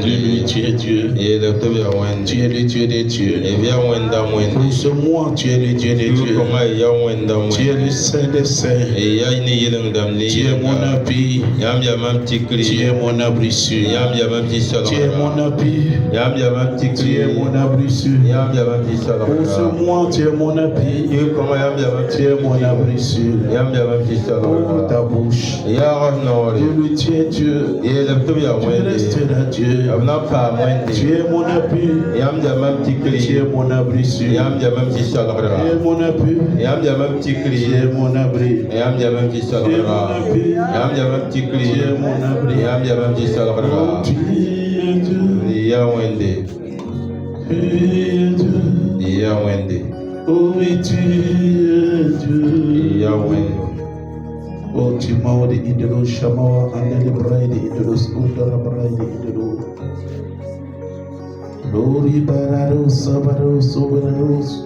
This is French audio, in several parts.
Dis-lui, tu es Dieu. Tu es le Dieu des dieux. Pour ce mois, tu es le Dieu des dieux. Tu es le Saint des saints. Tu es mon appui. Tu es mon abri sûr. Tu es mon appui. Tu es mon abri sûr. Pour ce mois, tu es mon appui. Tu es mon abri sûr. Ouvre ta bouche. Dis-lui, tu es Dieu. Tu resteras Dieu. Tu es mon appui. Tu es mon abri sûr. Tu es mon appui. Tu es mon abri. Tu es mon appui. Tu es mon abri. Oh, tu es Dieu. Tu es Dieu. Oh, oui, tu es Dieu. Oh, tu m'as dit idolo shamawa andele braide idolo skudara braide idolo. Lori bararo sabaro sobararos.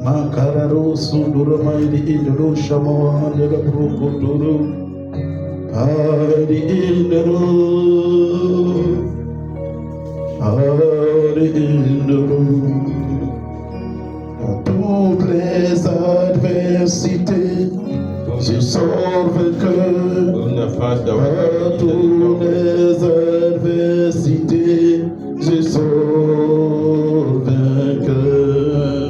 Makararo sundura maide idolo shamawa andele brokotoro. Hari idolo. Hari idolo. À toutes les adversités, je sors vainqueur. À toutes les adversités, je sors vainqueur.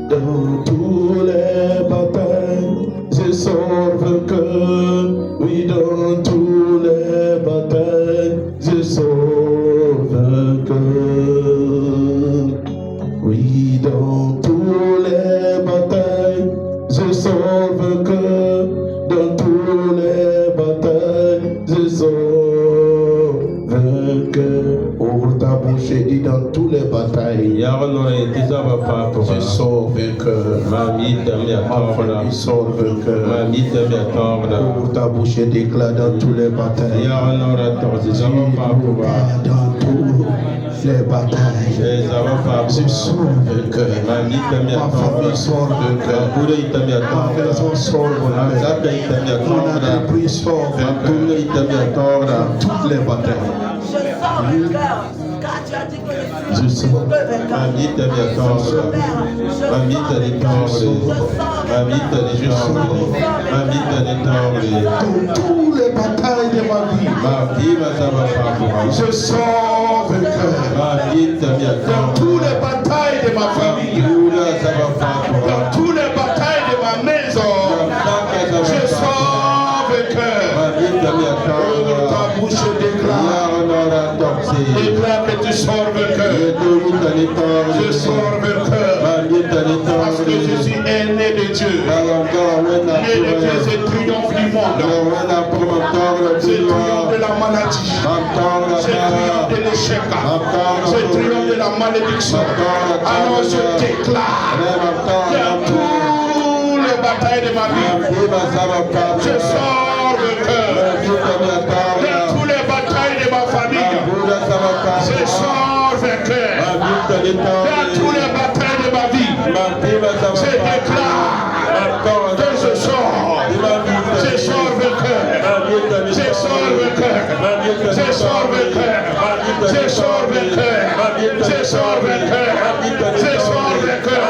Dans toutes les batailles, je sors vainqueur. Oui, dans toutes les batailles, je sors vainqueur. Oui, dans toutes les batailles, je sors vainqueur. Dans toutes les batailles, je sors vainqueur. Ouvre ta bouche et dis dans toutes les batailles, je sors vainqueur. Ma famille sort vainqueur. Ouvre ta bouche et déclare dans toutes les batailles. Dans toutes les batailles, je sors vainqueur. Ma famille sort vainqueur. Ma maison sort vainqueur. Mon entreprise sort vainqueur. Dans toutes les batailles. Je sors dans toutes les batailles de ma vie. Je sors vainqueur. Dans toutes les batailles de ma famille. Dans toutes les batailles de ma maison. Je sors vainqueur. Ouvre ta bouche et déclare. Déclare que tu sors vainqueur. Je sors vainqueur. Parce que je suis aîné de Dieu. Né de Dieu, c'est triomphe du monde. C'est triomphe de la maladie. C'est triomphe de l'échec. C'est triomphe de la malédiction. Alors je déclare dans toutes les batailles de ma vie, je sors vainqueur. Dans toutes les batailles de ma famille, je sors vainqueur. Dans toutes les batailles de ma vie, je déclare que je sors. Je sors vainqueur. Je sors vainqueur. Je sors vainqueur. Je sors vainqueur. Je sors vainqueur. Je sors vainqueur.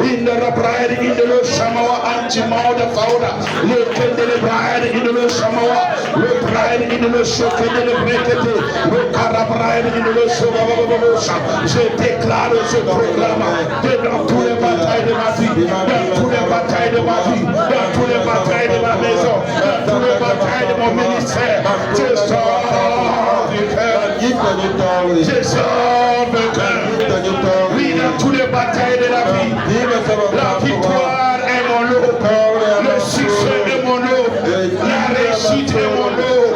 In the bride in the Shamawa anti-mouth founder. Look at the bride in the Shamawa. Look bride in the Shokan in the Brekete. Look at the bride in the Shamawa. Je déclare, je proclame que dans tous les batailles de ma vie, dans tous les batailles de ma vie, dans tous les batailles de ma maison, dans tous les batailles de mon ministère, je sors vainqueur. Je sors vainqueur. Oui, dans tous les batailles de la vie, la victoire est mon lot, le succès est mon lot, la réussite est mon lot.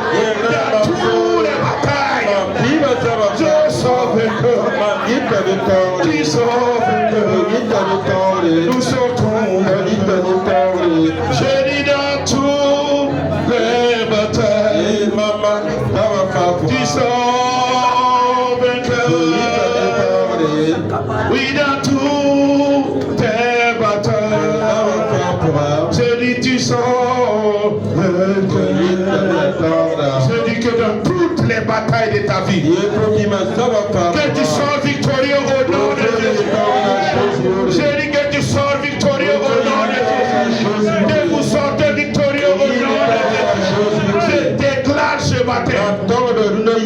Dans toutes les batailles, je sors vainqueur. Qui sort vainqueur? Nous sortons. Je dis dans toutes les batailles, qui sort vainqueur? Oui, dans toutes tes batailles, je dis tu sors vainqueur. vie. Que tu sors victorieux au nom de Jésus. J'ai dit que tu sors victorieux au nom de Jésus. Que vous sortez victorieux au nom de Jésus. Je déclare ce matin,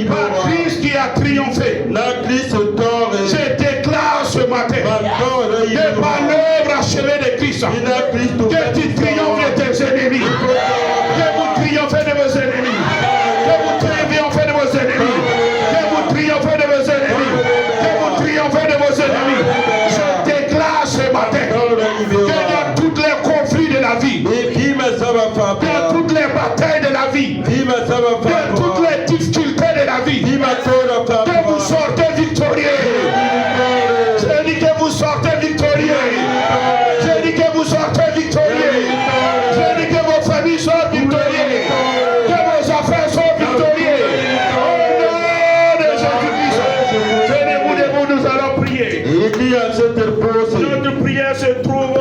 par Christ qui a triomphé, je déclare ce matin que par l'œuvre achevée de Christ, que tu triomphes de tes ennemis, que vous triomphez de vos ennemis, que vous triomphez de vos ennemis, que vous triomphez de vos ennemis, que vous triomphez de vos ennemis. Je déclare ce matin que dans tous les conflits de la vie, dans toutes les batailles de la vie, dans toutes les difficultés de la vie, que vous sortez victorieux. Je dis que vous sortez victorieux. Je dis que vous sortez victorieux. Je dis que vos familles sont victorieuses. Que vos affaires sont victorieuses. Au nom de Jésus-Christ. Tenez-vous debout, nous allons prier. Notre prière se trouve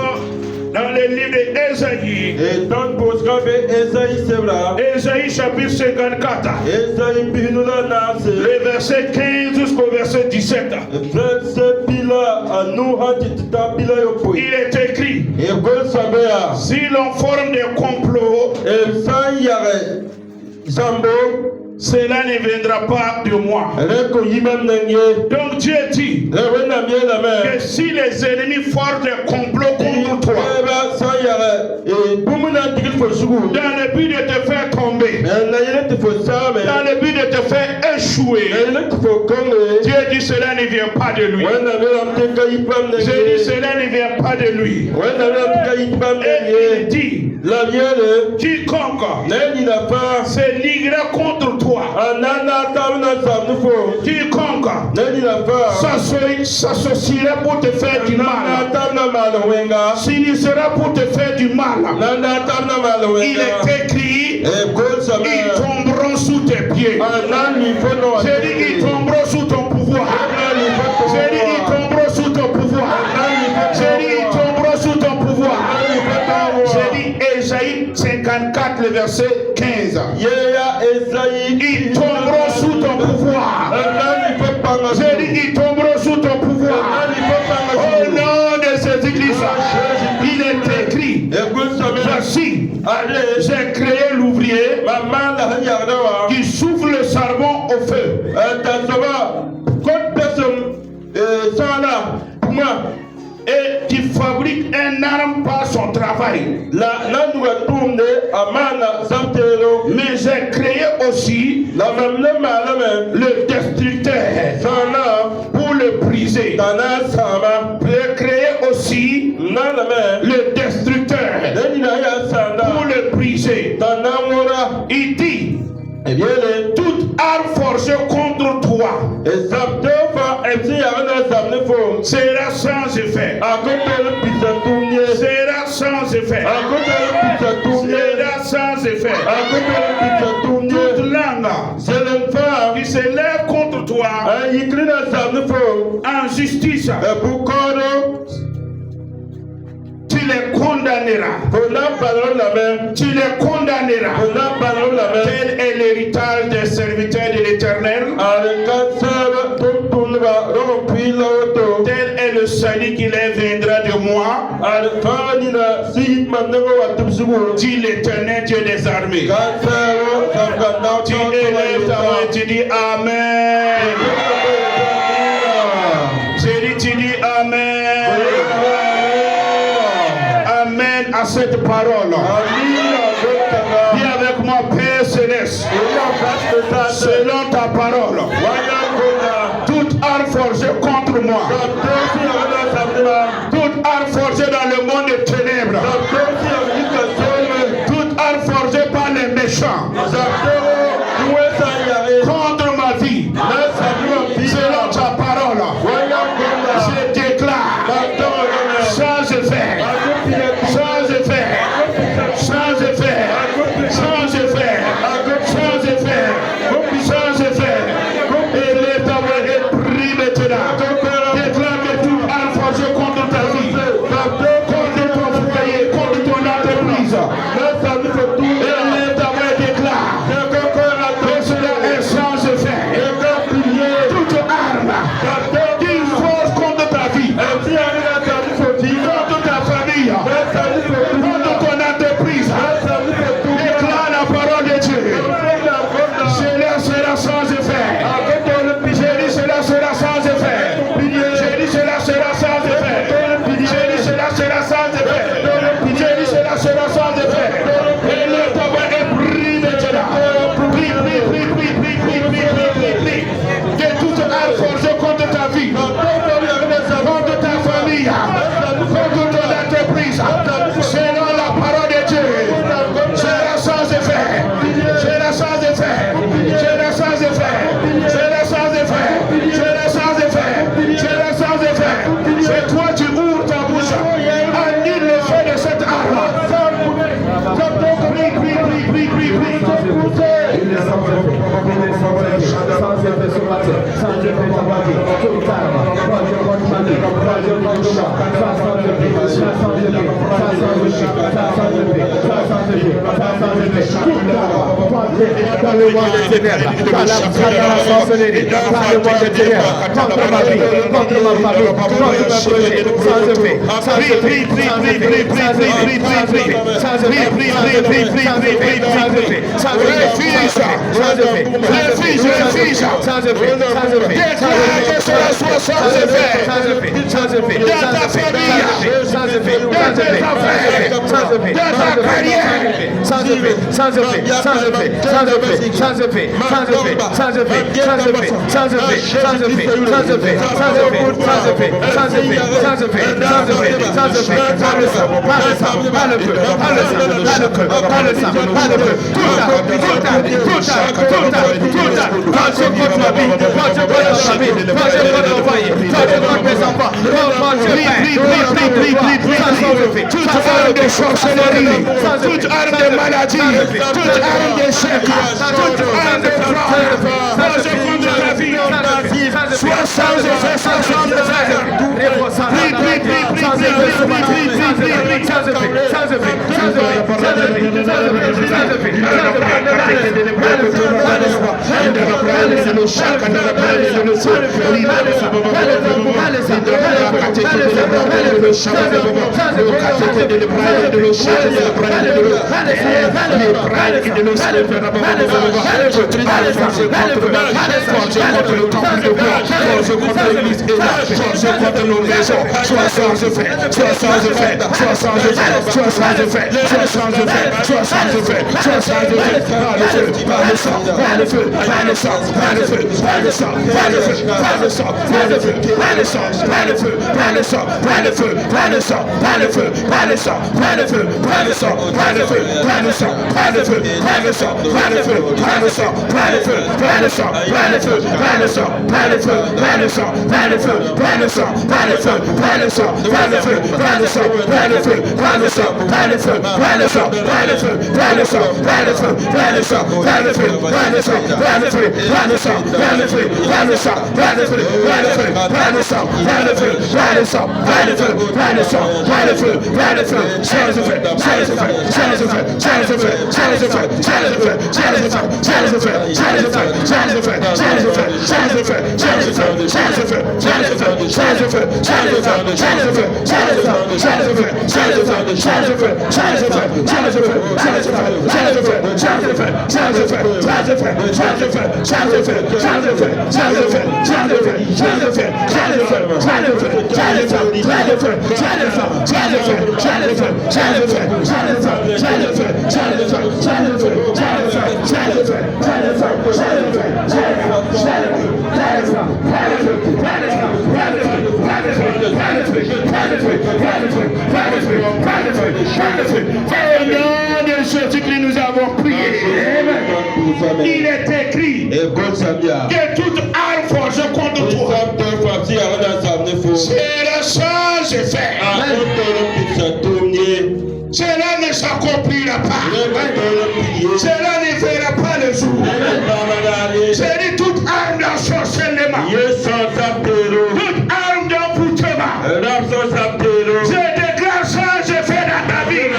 dans le livre d'Ésaïe. Ésaïe chapitre 54. Le verset 15 jusqu'au verset 17. Il est écrit: si l'on forme des complots, cela ne viendra pas de moi. Donc Dieu dit que si les ennemis forment des complots contre toi, dans le but de te faire tomber, dans le but de te faire échouer, Dieu dit cela ne vient pas de lui. J'ai dit cela ne vient pas de lui. Et il dit: quiconque se liguera contre toi, quiconque s'associera pour te faire du mal, s'initiera pour te faire du mal, il est écrit, ils tomberont sous tes pieds. J'ai dit ils tomberont sous ton pouvoir. J'ai dit ils tomberont sous ton pouvoir. J'ai dit ils tomberont sous ton pouvoir. J'ai dit Ésaïe 54, le verset 15. Ils tomberont sous ton pouvoir. J'ai dit ils tomberont sous ton pouvoir. Au nom de Jésus-Christ, il est écrit: voici, j'ai créé l'ouvrier qui souffle le charbon au feu. Et qui fabrique un arme par son travail. Mais j'ai créé aussi le destructeur pour le briser. J'ai créé aussi le destructeur pour le briser. Il dit: toute arme forgée contre toi sera sans effet. Sera sans effet. Sera sans effet. Toute langue qui se lève contre toi en justice, tu les condamneras. Tu les condamneras. Tel est l'héritage des serviteurs de l'Éternel. Tel est le salut qui les viendra de moi, dit l'Éternel Dieu des armées. Tu élèves ta voix et tu dis Amen. Tu dis Amen. Amen à cette parole. Dis avec moi, Père Céleste, selon ta parole, toute arme forgée contre moi, toute arme forgée dans le monde des ténèbres, toute arme forgée par les méchants contre ma vie, selon ta parole, je déclare sans effet, sans effet, sans effet, sans effet, sans effet, sans effet. Élève ta voix et prie maintenant. Déclare que toute arme forgée contre ta vie, contre ton foyer, contre ton entreprise, élève ta voix et déclare Nous avons prié. Il est écrit que toute arme forgée contre toi sera sans effet. Cela ne s'accomplira pas. Cela ne verra pas le jour. C'est dit toute arme d'ensorcellement, toute arme d'empoutement. Je déclare sans effet dans ta vie.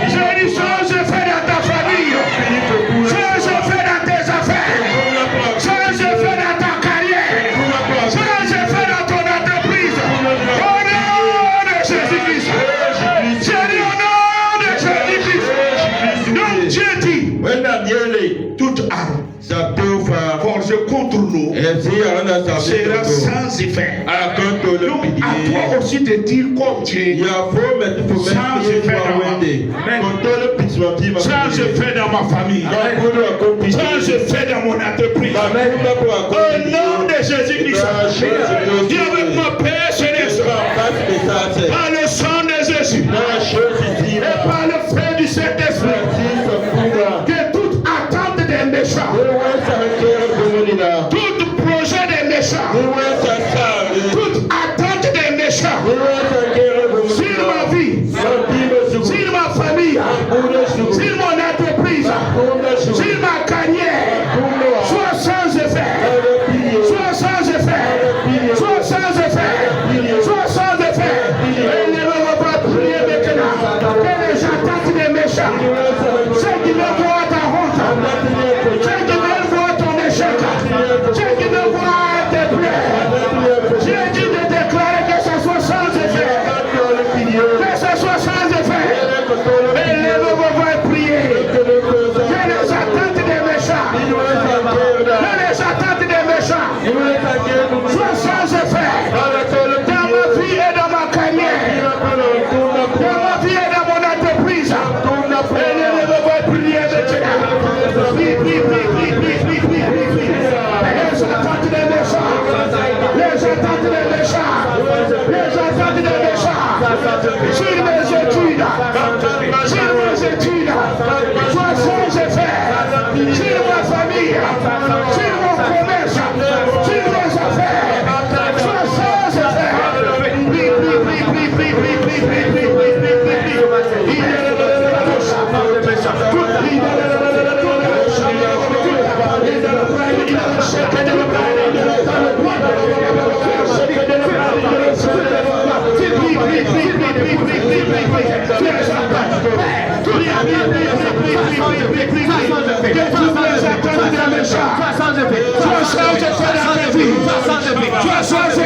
Je dis sans effet dans ta famille. Sans effet dans tes affaires. Sans effet dans ta carrière. Sans effet dans ton entreprise. Au nom de Jésus-Christ. Je dis au nom de Jésus-Christ. Donc Dieu dit, toute arme forgée contre nous sera sans effet. Donc à toi aussi de dire comme Dieu, sans effet dans ma famille, sans effet dans mon entreprise. Au nom de Jésus-Christ, dis avec ma paix céleste, par le sang de Jésus et par le feu du Saint-Esprit, que toute attente des méchants, tout projet des méchants, toute attente des méchants sur ma vie, sur ma famille, sur mon entreprise, sur ma carrière, soit sans effet.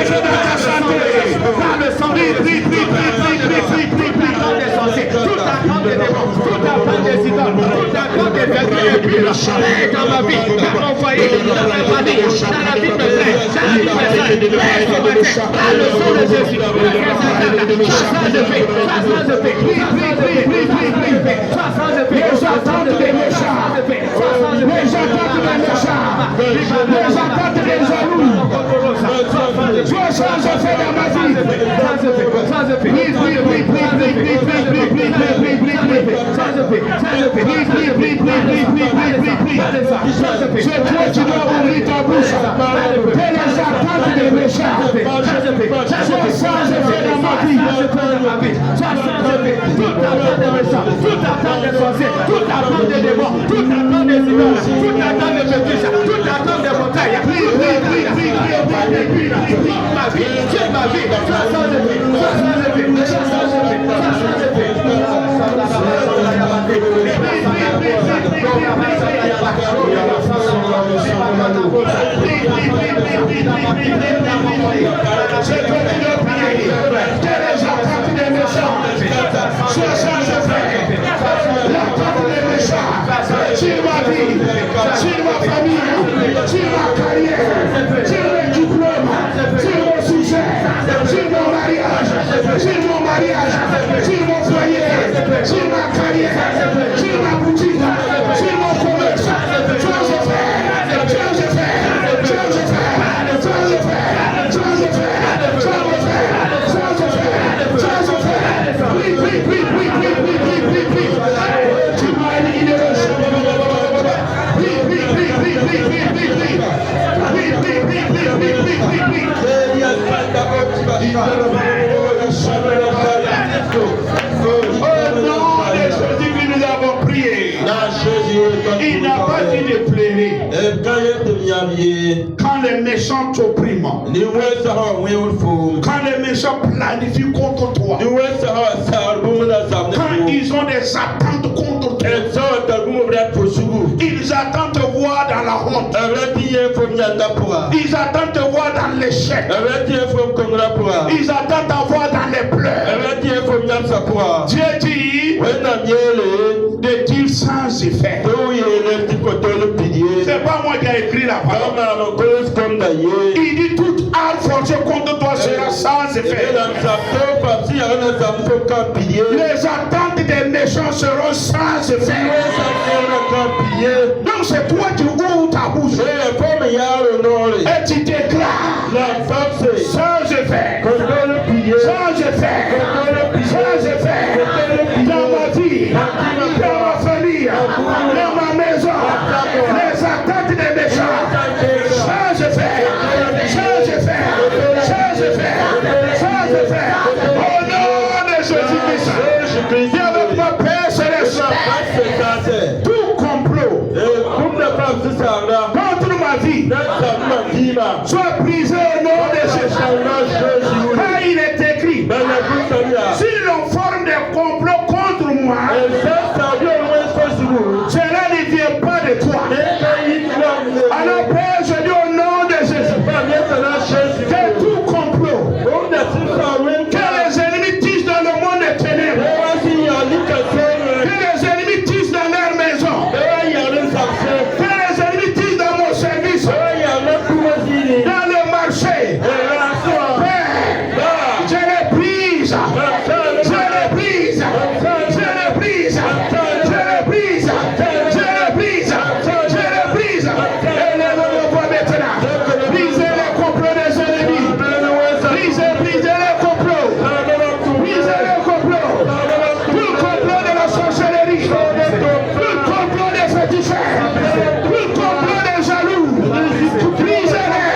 maison de ta santé. Par le sang de Jésus. Toute des sorciers, toute attente des démons, toute attente des idoles, toute attente des esprits dans ma vie, dans mon foyer, dans ma famille, dans la vie de mes frères, dans la vie de mes soeurs, par le sang de Jésus. Il n'a pas dit de pleurer. Quand les méchants t'oppriment, quand les méchants planifient contre toi, quand ils ont des attentes contre toi, ils attendent te voir dans la honte, ils attendent te voir dans l'échec, ils attendent te voir dans les pleurs. Dieu dit de dire sans effet. C'est pas moi qui ai écrit la parole. Il dit toute arme forgée contre toi sera sans effet. Les attentes des méchants seront sans effet. Donc c'est toi qui ouvres ta bouche et tu déclares sans effet, sans effet, sans effet dans ma vie, dans ma famille, dans ma maison. Les attentes des méchants sans effet, sans effet, sans effet, sans effet. Au nom de Jésus-Christ, viens avec ma paix céleste. Tout complot contre ma vie soit brisé au nom de Jésus. Car il est écrit, si l'on forme des complots contre moi, cela ne vient pas de toi. Alors Père, je dis au nom de Jésus, que tout complot, que les ennemis tissent dans le monde des ténèbres, que les ennemis tissent dans leur maison, que les ennemis tissent dans mon service, dans le marché. Père, je les brise, je les brise, je les brise, je les brise, je les brise, je les brise. Et les hommes voient maintenant. Brisez les complots des ennemis. Brisez les complots. Brisez les complots. Tout le complot de la sorcellerie. Tout le complot des féticheurs. Tout le complot des jaloux. Brisez-les.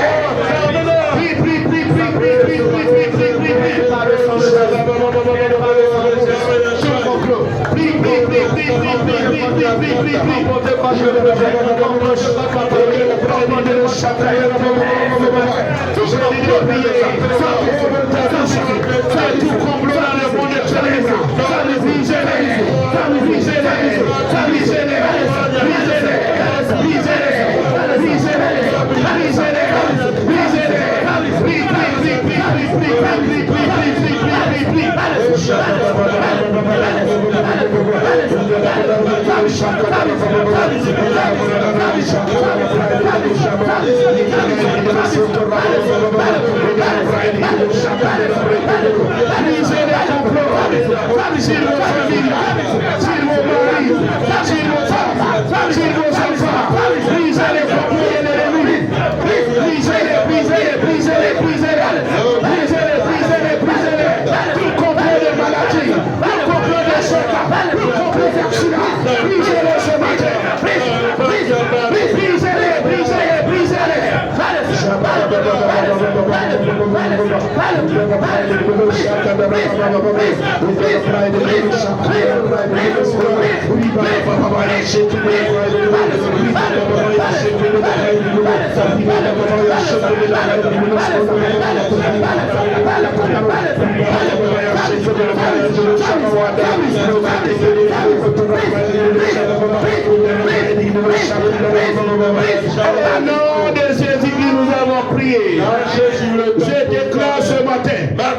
Nom de Jésus qui nous avons prié. Je déclare ce matin la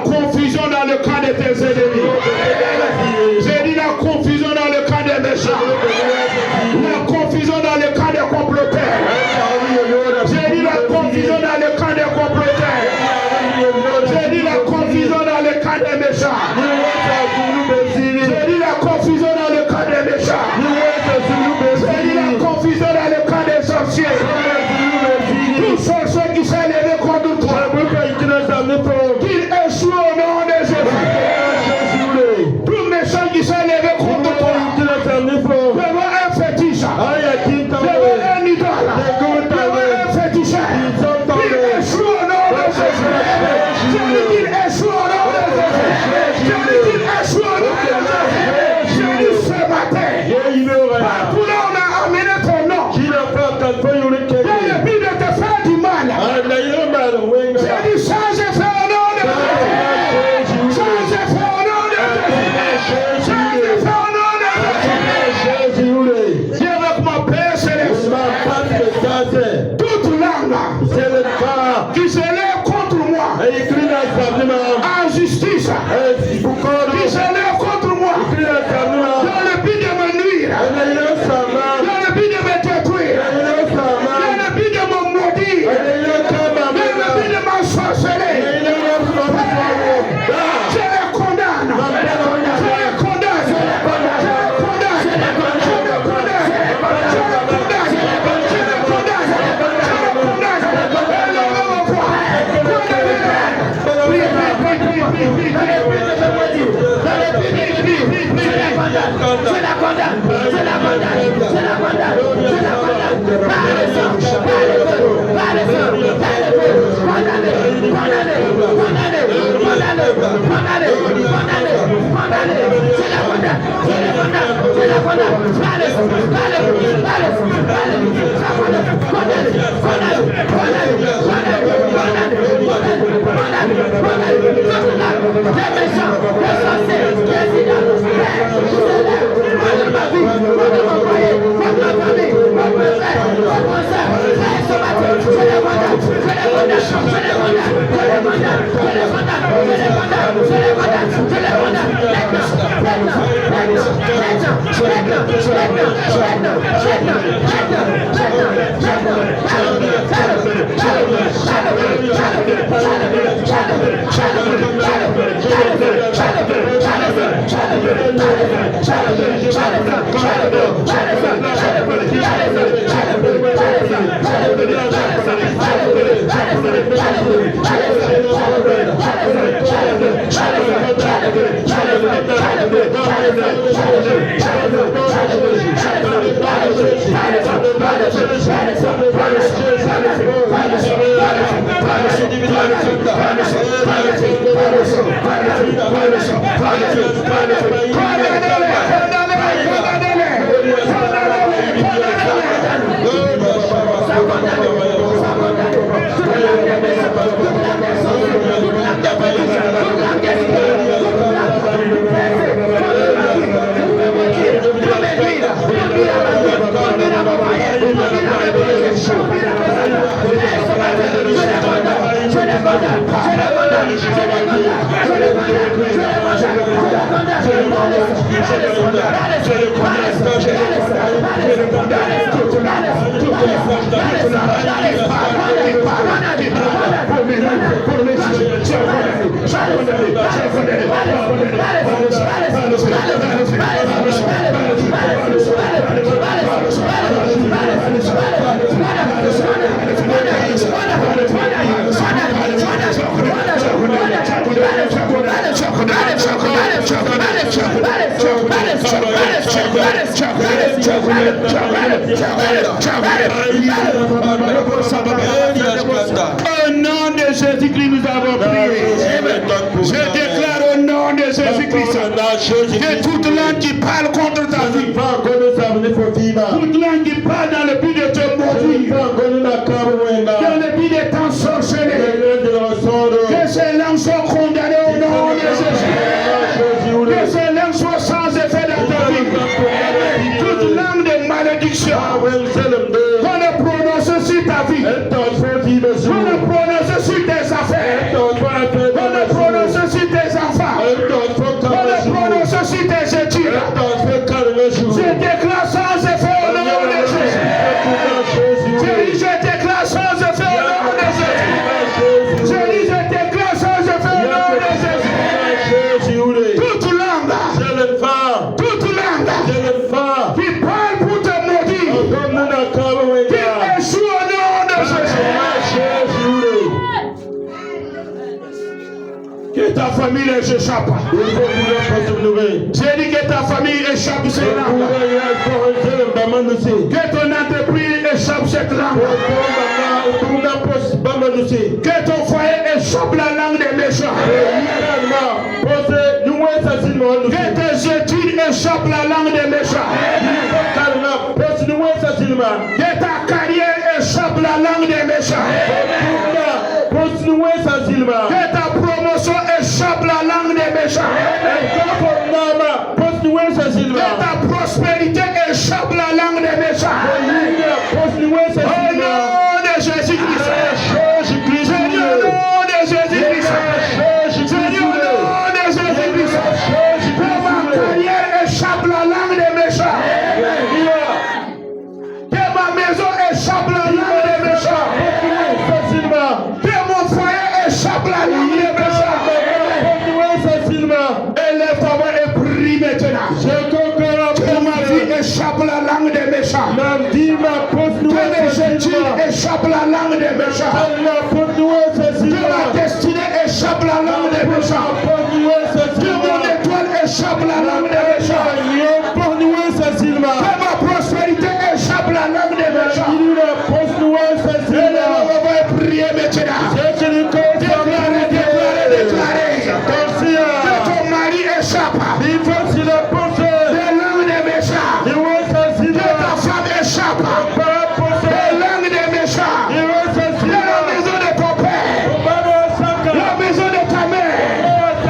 confusion dans le camp de tes ennemis. J'ai dit la confusion dans le camp des méchants. La confusion dans le camp des comploteurs. J'ai dit la confusion dans le camp des comploteurs. J'ai dit la confusion dans le camp des méchants. J'ai dit la confusion dans le camp des méchants. J'ai dit la confusion dans le camp des sorciers. Tout sorcier qui s'est levé contre toi, qu'il échoue au nom de Jésus. Tout méchant qui s'est levé contre toi, devant un fétiche, devant un idole, devant un fétiche, qu'il échoue au nom de Jésus. Je dis qu'il échoue au nom de Jésus. Je dis qu'il échoue au nom de Jésus. Je dis ce matin, partout là on a amené ton nom, dans le but de te faire du mal. J'ai dit change et fais au nom de Jésus. Change et fais au nom de Jésus. Change et fais au nom de Jésus. Dis avec ma Père céleste, toute langue qui se lève contre moi en justice, qui se lève contre moi dans le but de me nuire, dans le but de me détruire, dans le but de me maudire, dans le but de m'ensorceler, je les condamne, je les condamne, je les condamne, je les condamne, je les condamne, je les condamne, je les condamne, je les condamne, Au nom de Jésus-Christ, nous avons prié. Je déclare au nom de Jésus-Christ que toute langue qui parle contre ta vie, toute langue qui parle dans le but de te maudire, dans le but de t'ensorceler, que ces langues soient condamnées au nom de Jésus. Que ces langues soient sans effet dans ta vie. Toute langue de malédiction, qu'on ne prononce sur ta vie, qu'on ne prononce sur tes affaires, qu'on ne prononce sur tes enfants, qu'on ne prononce sur tes études. Je déclare sans effet au nom de Jésus. Je déclare sans effet au nom de Jésus. Je déclare sans effet au nom de Jésus. Toute langue, qui parle pour te maudire, qui échoue au nom de Jésus. Que ta famille échappe. J'ai dit que ta famille échappe cette langue. Que ton entreprise échappe cette langue. Que ton foyer échappe la langue des méchants. Que tes études échappent la langue des méchants. Que ta carrière échappe la langue des méchants. Que ta promotion échappe la langue des méchants. Que ta prospérité échappe la langue des méchants. Au nom de Jésus-Christ. Seigneur, au nom de Jésus-Christ. Seigneur, au nom de Jésus-Christ. Que ma carrière échappe la langue des méchants. Que ma maison échappe la langue des méchants. Que mon foyer échappe la langue des méchants. Élève ta voix et prie maintenant. Que ma vie échappe la langue des méchants. Que mes études échappent la langue des méchants. Que ma destinée échappe la langue des méchants. Que mon étoile échappe la langue des méchants. Que ma prospérité échappe la langue des méchants. Élève ta voix et prie maintenant. Déclarez. Que ton mari échappe. Des langues des méchants. Que ta femme échappe. Des langues des méchants. De la maison de ton père. La maison de ta mère.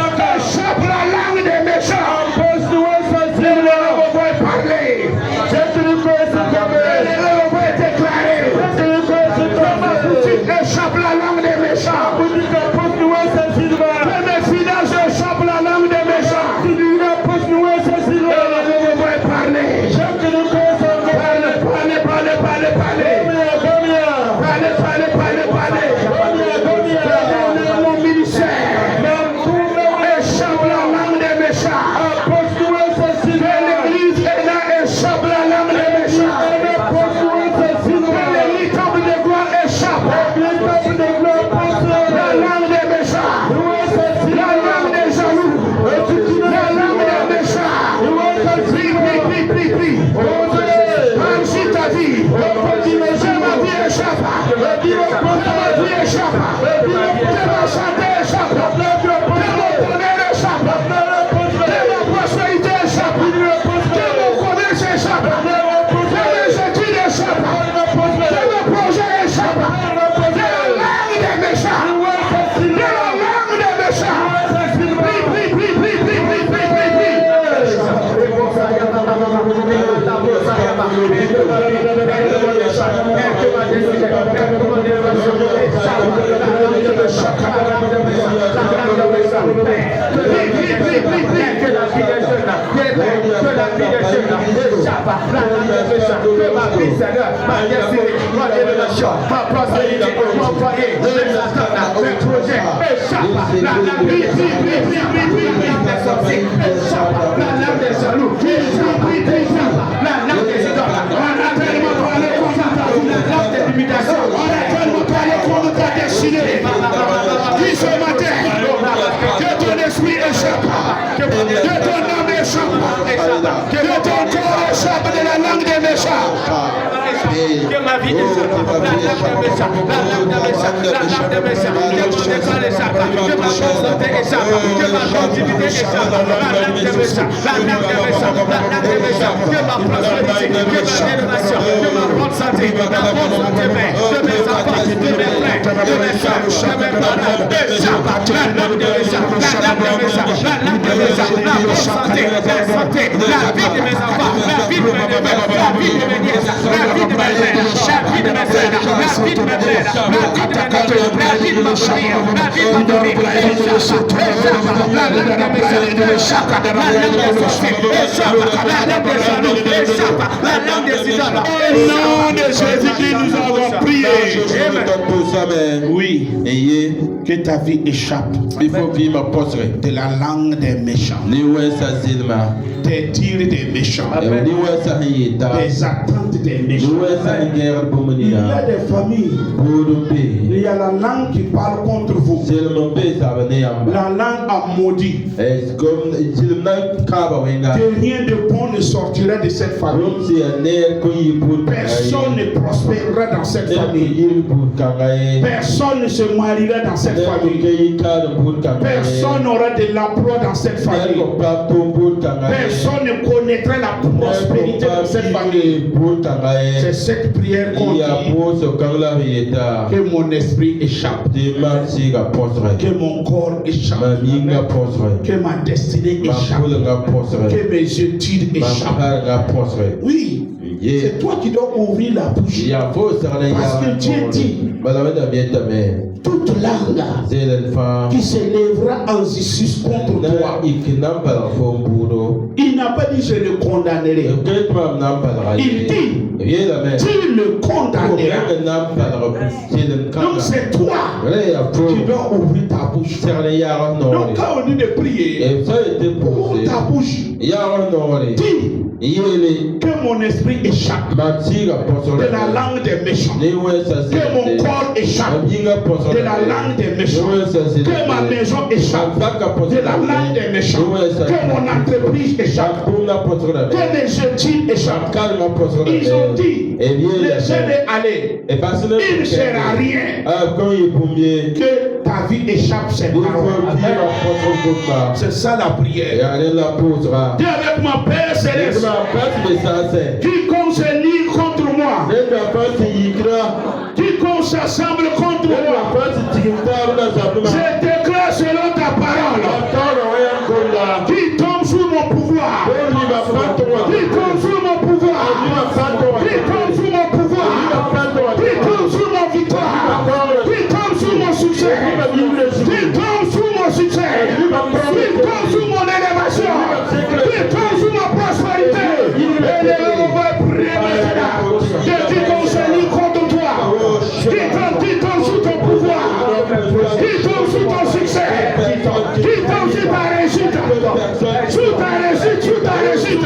Que ma vie échappe, la langue de méchant, la langue de méchant, la langue de méchant, que mon école échappe, que ma santé échappe, que ma continuité échappe, la langue de méchant, la langue de méchant, la langue de méchant, que ma prospérité, que ma génération, que ma bonne santé, la bonne santé de mes enfants, de mes frères, de mes soeurs, de mes parents, échappe, la langue de méchant, la langue de méchant, la langue de méchant, la bonne santé, la santé, la vie de mes enfants, la vie de mes neveux, la vie de mes nièces, la vie de mes frères, la vie de mes frères, la vie de mes frères, la vie de mes neveux, la vie de ma famille, la vie de ma famille, échappe, la langue de méchant, échappe, la langue des sorciers, échappe, la langue des jaloux, échappe, la langue des idoles. Au nom de Jésus-Christ, nous avons prié. Amen. Oui. Ayez. Que ta vie échappe Il faut vivre poste. de la langue des méchants, des tirs des méchants, des attentes des méchants. Il y a des familles, il y a la langue qui parle contre vous. La langue a maudit. Que rien de bon ne sortira de cette famille. Personne ne prospérera dans cette famille. Personne ne se mariera dans cette famille. Personne n'aura de l'emploi dans cette famille. Personne ne connaîtra la prospérité dans cette famille. C'est cette prière qu'on dit. Que mon esprit échappe. Que mon corps échappe. Que ma destinée échappe. Que mes études échappent. Oui. C'est toi qui dois ouvrir la bouche. Parce que Dieu dit toute langue qui s'élèvera en justice contre toi. Il n'a pas dit je le condamnerai. Il dit tu le condamneras. Donc c'est toi qui dois ouvrir ta bouche. Donc quand on dit de prier, ouvre ta bouche. Dis que mon esprit échappe de la langue des méchants. Que mon corps échappe de la langue des méchants. Que ma maison échappe de la langue des méchants. Que mon entreprise échappe. Que mes études échappent. Ils ont dit, laissez-les aller. Il ne sert à rien que ta vie échappe cette parole. C'est ça la prière. Dis avec mon Père Céleste. Quiconque se lie contre moi, quiconque s'assemble contre moi, je déclare selon ta parole, qui tombe sous mon pouvoir, qui tombe sous mon pouvoir, qui tombe sous mon pouvoir, qui tombe sous mon victoire, qui tombe sous mon succès, qui tombe sous mon succès, qui tombe sous mon élévation, qui tombe sous ma prospérité. Qui tombe contre toi, qui tombe sous ton pouvoir, qui tombe sous ton succès, qui tombe sous ta réussite, sous ta réussite, sous ta réussite.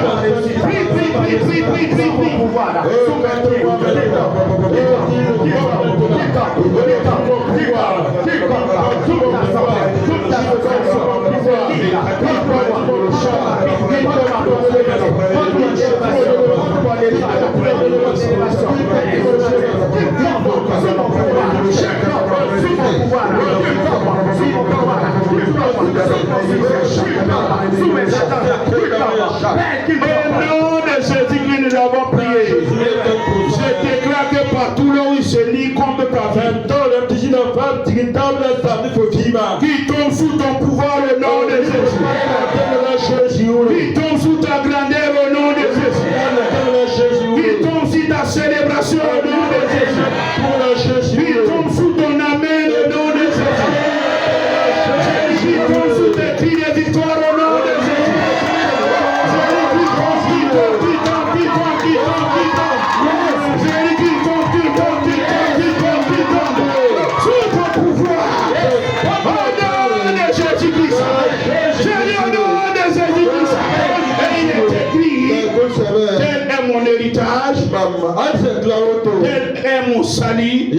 Au nom de Jésus-Christ, nous avons prié. Je déclare que partout là où il se lit comme parfum, qui tombe sous ton pouvoir au nom de Jésus, qui tombe sous ta grandeur au nom de Jésus, qui Il tombe sous ton amen, le nom de Jésus. Il tombe sous tes cris de victoire au nom de Jésus. Sous ton pouvoir, au nom de Jésus-Christ. Au nom de Jésus-Christ. Et il est écrit, tel est mon héritage, tel est mon salut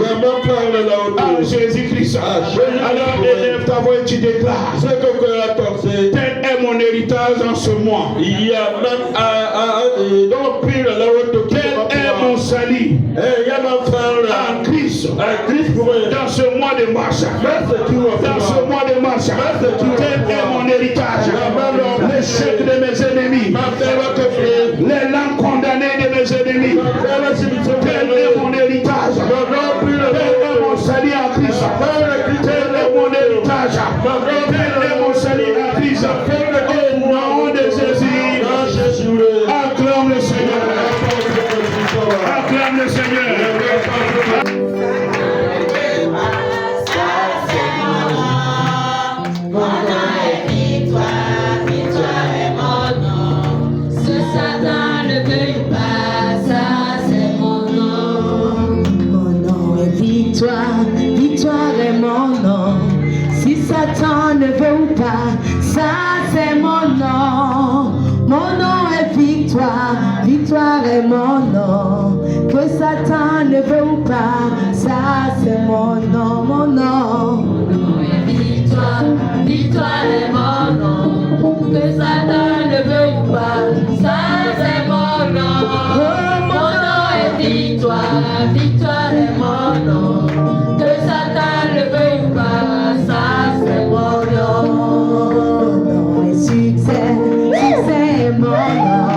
à Jésus-Christ. Alors élève ta voix et tu déclares, tel est mon héritage en ce mois. Tel est mon salut en Christ. Dans ce mois de mars. Dans ce mois de mars. Tel est mon héritage. L'échec de mes ennemis. Les langues condamnées de mes ennemis. Tel est mon héritage. Tel est mon salut en Christ. Tel est mon héritage. Tel est mon salut en Christ. Au nom de Jésus. Acclame le Seigneur. Acclame le Seigneur. Victoire est mon nom. Si Satan ne veut pas, ça c'est mon nom. Mon nom est victoire, victoire est mon nom. Que Satan ne veut pas, ça c'est mon nom, mon nom. Mon nom est victoire, victoire est mon nom. Que Satan ne veut pas, ça c'est mon nom. Mon nom est victoire, victoire est mon nom. Que Satan ne veuille pas, ça c'est mon nom. Mon nom est succès, succès est mon nom.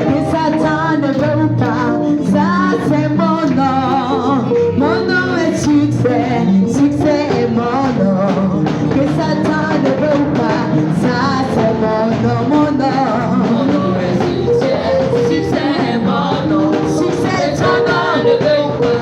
Que Satan ne veuille pas, ça c'est mon nom. Mon nom est succès, succès est mon nom. Que Satan ne veuille pas, ça c'est mon nom, mon nom. Mon nom est succès, succès est mon nom. Succès, Satan ne veuille pas.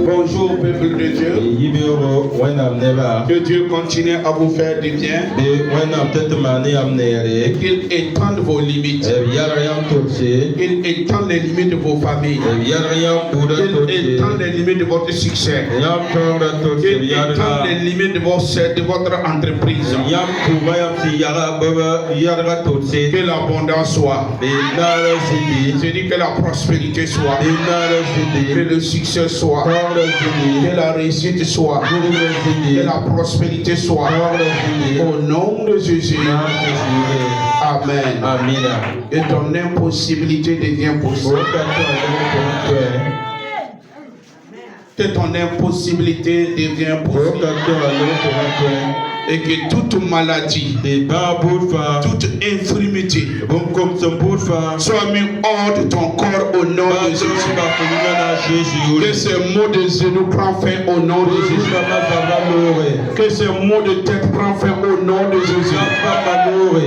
Bonjour, peuple de Dieu. Que Dieu continue à vous faire du bien. Qu'il étende vos limites. Qu'il étende les limites de vos familles. Qu'il étende les limites de votre succès. Qu'il étende les limites de votre entreprise. Que l'abondance soit. Je dis que la prospérité soit. Que le succès soit. Que la réussite soit. Que la prospérité soit. Au nom de Jésus. Amen. Et ton impossibilité devient possible. Que ton impossibilité devient possible. Et que toute maladie, toute infirmité soit mis hors de ton corps au nom de Jésus. Que ce mot de genou prend fin au nom de Jésus. Que ce mot de tête prend fin au nom de Jésus.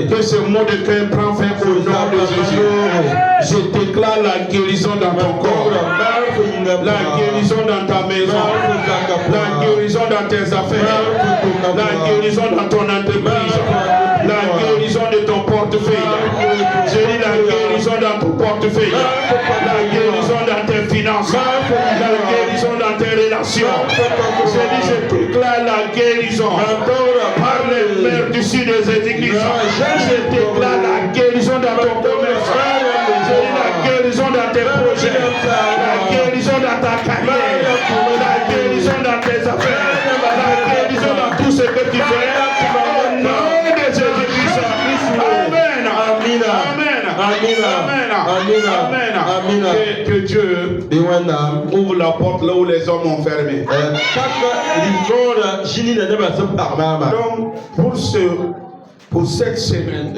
Que ce mot de cœur prend fin au nom de Jésus. Je déclare la guérison dans ton corps, la guérison dans ta maison, la guérison dans tes affaires, la guérison dans ton entreprise, la guérison de ton portefeuille. Je dis la guérison dans ton portefeuille, la guérison dans tes finances, la guérison dans tes relations. Je dis, je déclare la guérison par les mères du sud des églises. Je déclare la guérison dans ton commerce. Je dis la guérison dans tes projets, la guérison dans ta carrière, la guérison dans tes affaires, la guérison dans tout ce que tu fais. Amen. Que Dieu ouvre la porte là où les hommes ont fermé. Donc, pour cette semaine,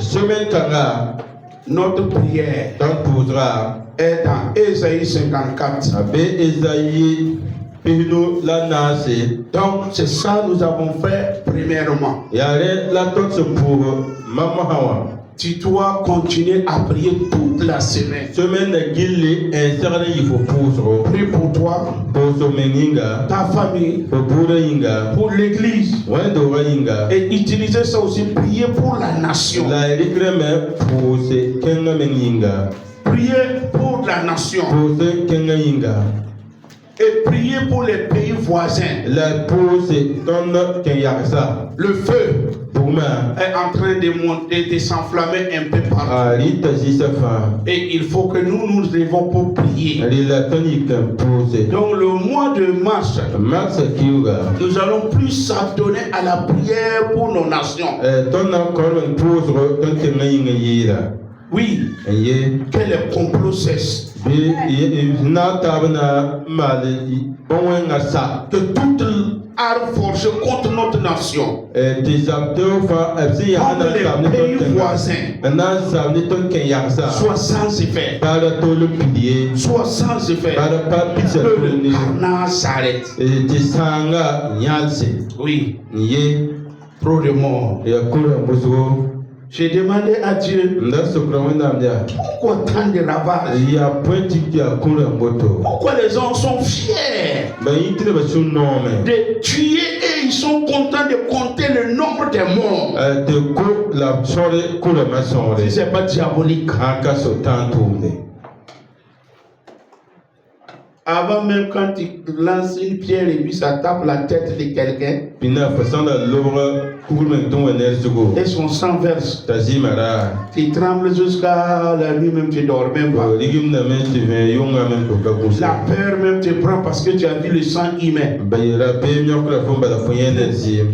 notre prière est dans Ésaïe 54. Donc, c'est ça que nous avons fait premièrement. Tu dois continuer à prier toute la semaine. Prie pour toi, ta famille, pour l'église. Et utiliser ça aussi, prier pour la nation. Prier pour la nation. Et prier pour les pays voisins. Le feu est en train de monter, de s'enflammer un peu partout. Et il faut que nous levons pour prier. Donc le mois de mars, nous allons plus s'adonner à la prière pour nos nations. Oui, que les complots cessent. Que toute arme forgée contre notre nation, contre les pays voisins, soit sans effet. Soit sans effet. Que le carnage s'arrête. Oui. Trop de morts. J'ai demandé à Dieu pourquoi tant de ravages. Pourquoi les gens sont fiers de tuer et ils sont contents de compter le nombre des morts. Si ce n'est pas diabolique. Avant même quand tu lances une pierre et puis ça tape la tête de quelqu'un et son sang verse, tu trembles jusqu'à la nuit même, tu ne dors même pas. La peur même te prend parce que tu as vu le sang humain.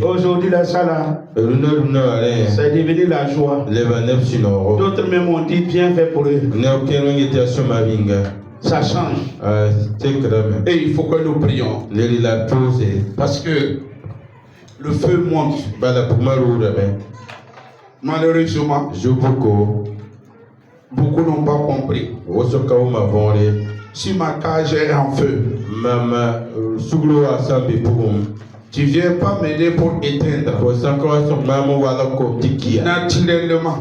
Aujourd'hui la salle, c'est devenu la joie. D'autres même ont dit bien fait pour eux. Ça change. Et il faut que nous prions. Parce que le feu monte. Malheureusement, beaucoup n'ont pas compris. Si ma cage est en feu, tu ne viens pas m'aider pour éteindre. Naturellement.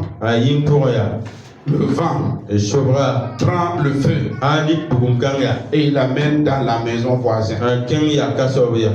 le vent Et Chobra, prend le feu Andy Bugumkanga, et il l'amène dans la maison voisine. un Kenya Kasobia,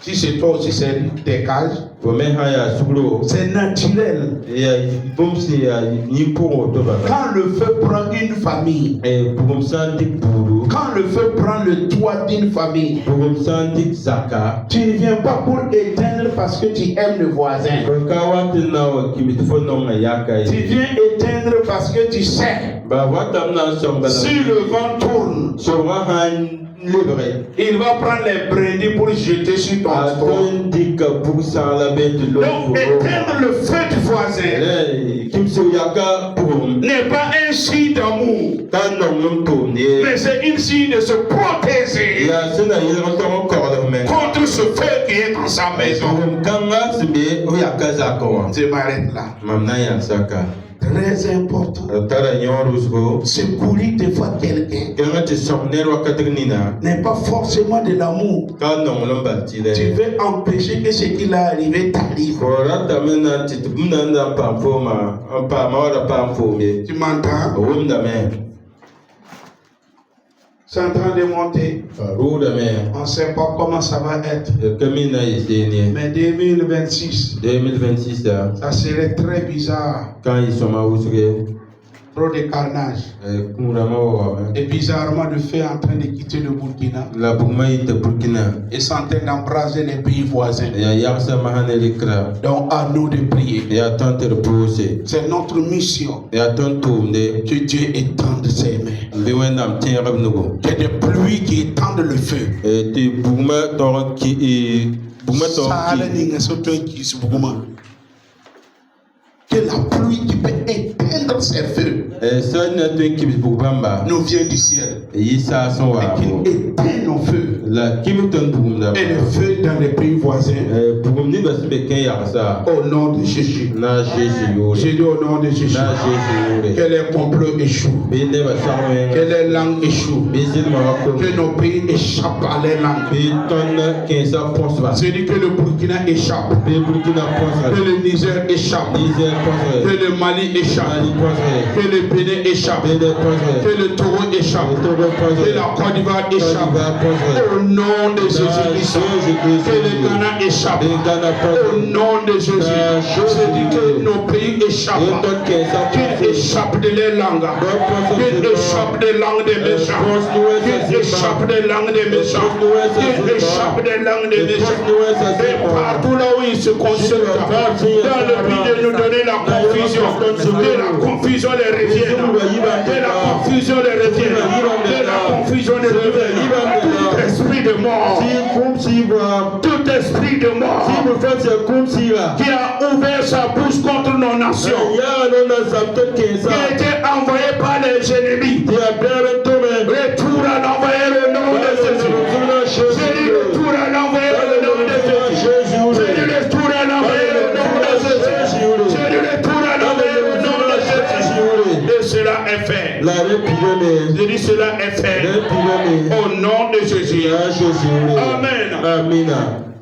Si c'est toi aussi, c'est tes cages, Womehaya Suglo, c'est naturel. et Bumsi, Nipuro Toba, Quand le feu prend une famille, et Bugumsandik Buru, quand le feu prend le toit d'une famille, Bugumsandik Zaka, tu ne viens pas pour éteindre parce que tu aimes le voisin. Kawatina, Kimitofono Yaka, Tu viens éteindre parce que tu sais, Bawatamna Sombala, si le vent tourne, Chobra Han Libre, il va prendre les brindilles pour jeter sur ton toit. Atondik Boussa la bête de Donc éteindre le feu du voisin Kimso Yaka Bugum, n'est pas un signe d'amour, Kanom Tourne, mais c'est un signe de se protéger la Sena Yelon Cordomen. contre ce feu qui est dans sa maison. Kanga Sibe, Oyaka Zako, Je m'arrête là. Mamnaya Saka, Très important. Tara Yorusgo, Secourir des fois quelqu'un Kanga te somner Wakatrina, n'est pas forcément de l'amour. Kanom Lombatile. Tu veux empêcher que ce qui est arrivé t'arrive. Korata mena titubunanda pamfoma, Pamora Pamfome, Tu m'entends? Rumdamen, C'est en train de monter. Rudamen, On ne sait pas comment ça va être. Kamina Isdénie, Mais 2026, 2026, ça serait très bizarre. quand ils sont à Ousre, Trop de carnage. Kourama, Et bizarrement, le feu est en train de quitter le Burkina la Boumaï de Burkina, et c'est en train d'embraser les pays voisins. et à Yarsa Mahanelikra, Donc à nous de prier. et à tenter de poser, C'est notre mission et à ton tourne, que Dieu étende ses mains. Biwenam Tierra Nouveau, Que des pluies qui étendent le feu. et tu Bouma Toran qui Bouma Ça allait Toran dire que c'est toi qui se bouma. Que la pluie qui peut éteindre ces feux et ça n'a pas qui Boubamba, nous vient du ciel. et Issa son Et qu'il éteint nos feux. la Kimton Boumda, Et le feu dans les pays voisins. Boumni Basbekin Yarsa, Au nom de Jésus. na Jésus, J'ai dit au nom de Jésus. na Jésus, Que les complots échouent. Bene Bassamen, Que les langues échouent. Bézil Marako, Que nos pays échappent à les langues. Béton 15 Ponce, C'est dit que le Burkina échappe. Burkina Ponce, Que le Niger échappe. Niger Ponce, Que le Mali échappe. Mali Ponce, Que le Bénin échappe. Bénin Ponce, Que le Togo échappe. Togo Ponce, Que la Côte d'Ivoire échappe. Au nom de Jésus-Christ. Que le Ghana échappe. Au nom de Jésus. C'est dit que nos pays échappent. Qu'ils échappent de les langues. Qu'ils échappent des langues des méchants. Qu'ils échappent des langues des méchants. Qu'ils échappent des langues des méchants. Et partout là où ils se consultent, dans le but de nous donner la confusion, de la confusion les revienne, de la confusion les revienne, de la confusion les revienne. Tout esprit de mort, tout esprit de mort qui a ouvert sa bouche contre nos nations, qui a été envoyé par les ennemis, retour à l'envoyer le nom de Jésus. J'ai dit retour à l'envoyer le nom de Jésus. J'ai dit retour à l'envoyer le nom de Jésus. J'ai dit retour à l'envoyer le nom de Jésus. Et cela est fait. Je dis cela est fait. Au nom de Jésus. Amen. Amen.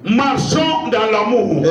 Marchons dans l'amour.